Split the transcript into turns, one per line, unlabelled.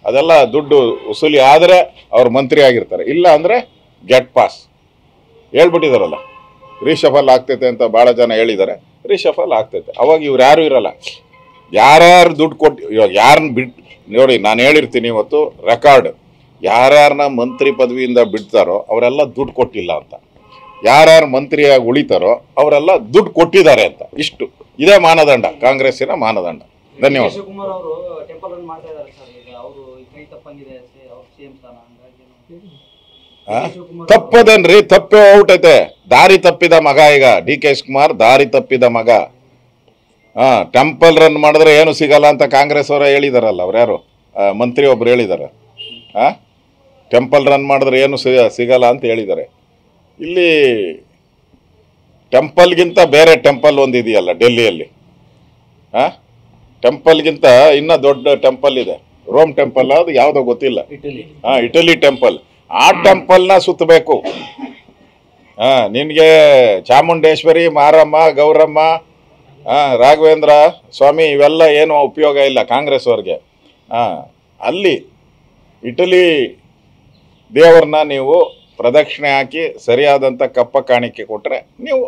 ಅದೆಲ್ಲ ದುಡ್ಡು ವಸೂಲಿ ಆದರೆ ಅವ್ರು ಮಂತ್ರಿ ಆಗಿರ್ತಾರೆ, ಇಲ್ಲ ಅಂದರೆ ಗೆಟ್ ಪಾಸ್ ಹೇಳ್ಬಿಟ್ಟಿದಾರಲ್ಲ. ರೀಶಫಲ್ ಆಗ್ತೈತೆ ಅಂತ ಭಾಳ ಜನ ಹೇಳಿದ್ದಾರೆ, ರೀಶಫಲ್ ಆಗ್ತೈತೆ. ಅವಾಗ ಇವ್ರು ಯಾರು ಇರಲ್ಲ. ಯಾರ್ಯಾರು ದುಡ್ಡು ಕೊಟ್ಟು ಇವಾಗ ಯಾರನ್ನ ಬಿಟ್ಟು ನೋಡಿ, ನಾನು ಹೇಳಿರ್ತೀನಿ ಇವತ್ತು ರೆಕಾರ್ಡ್, ಯಾರ್ಯಾರನ್ನ ಮಂತ್ರಿ ಪದವಿಯಿಂದ ಬಿಡ್ತಾರೋ ಅವರೆಲ್ಲ ದುಡ್ಡು ಕೊಟ್ಟಿಲ್ಲ ಅಂತ, ಯಾರ್ಯಾರು ಮಂತ್ರಿಯಾಗಿ ಉಳಿತಾರೋ ಅವರೆಲ್ಲ ದುಡ್ಡು ಕೊಟ್ಟಿದ್ದಾರೆ ಅಂತ. ಇಷ್ಟು ಇದೇ ಮಾನದಂಡ, ಕಾಂಗ್ರೆಸ್ಸಿನ ಮಾನದಂಡ. ಧನ್ಯವಾದ.
ಶಿವಕುಮಾರ್ ಅವರು ಟೆಂಪಲ್ ರನ್ ಮಾಡ್ತಾ ಇದ್ದಾರೆ ಸರ್. ಈಗ ಅವರು ಕೈ ತಪ್ಪಂಗಿದೆ, ಅವ್ರು ಸಿಎಂ ಸ್ಥಾನ
ತಪ್ಪದೇನ್ರಿ? ತಪ್ಪೇ ಔಟೈತೆ. ದಾರಿ ತಪ್ಪಿದ ಮಗ ಈಗ ಡಿ ಕೆ ಶಿವಕುಮಾರ್, ದಾರಿ ತಪ್ಪಿದ ಮಗ. ಟೆಂಪಲ್ ರನ್ ಮಾಡಿದ್ರೆ ಏನು ಸಿಗಲ್ಲ ಅಂತ ಕಾಂಗ್ರೆಸ್ ಅವರ ಹೇಳಿದಾರಲ್ಲ. ಅವ್ರು ಯಾರು ಮಂತ್ರಿ ಒಬ್ರು ಹೇಳಿದ್ದಾರೆ, ಟೆಂಪಲ್ ರನ್ ಮಾಡಿದ್ರೆ ಏನು ಸಿಗಲ್ಲ ಅಂತ ಹೇಳಿದ್ದಾರೆ. ಇಲ್ಲಿ ಟೆಂಪಲ್ಗಿಂತ ಬೇರೆ ಟೆಂಪಲ್ ಒಂದು ಇದೆಯಲ್ಲ ಡೆಲ್ಲಿಯಲ್ಲಿ. ಟೆಂಪಲ್ಗಿಂತ ಇನ್ನೂ ದೊಡ್ಡ ಟೆಂಪಲ್ ಇದೆ, ರೋಮ್ ಟೆಂಪಲ್, ಅದು ಯಾವುದೋ ಗೊತ್ತಿಲ್ಲ. Italy temple. ಆ ಟೆಂಪಲ್ನ ಸುತ್ತಬೇಕು. ನಿನಗೆ ಚಾಮುಂಡೇಶ್ವರಿ, ಮಾರಮ್ಮ, ಗೌರಮ್ಮ, ರಾಘವೇಂದ್ರ ಸ್ವಾಮಿ ಇವೆಲ್ಲ ಏನು ಉಪಯೋಗ ಇಲ್ಲ ಕಾಂಗ್ರೆಸ್ ಅವ್ರಿಗೆ. ಅಲ್ಲಿ ಇಟಲಿ ದೇವರನ್ನ ನೀವು ಪ್ರದಕ್ಷಿಣೆ ಹಾಕಿ ಸರಿಯಾದಂಥ ಕಪ್ಪ ಕಾಣಿಕೆ ಕೊಟ್ಟರೆ ನೀವು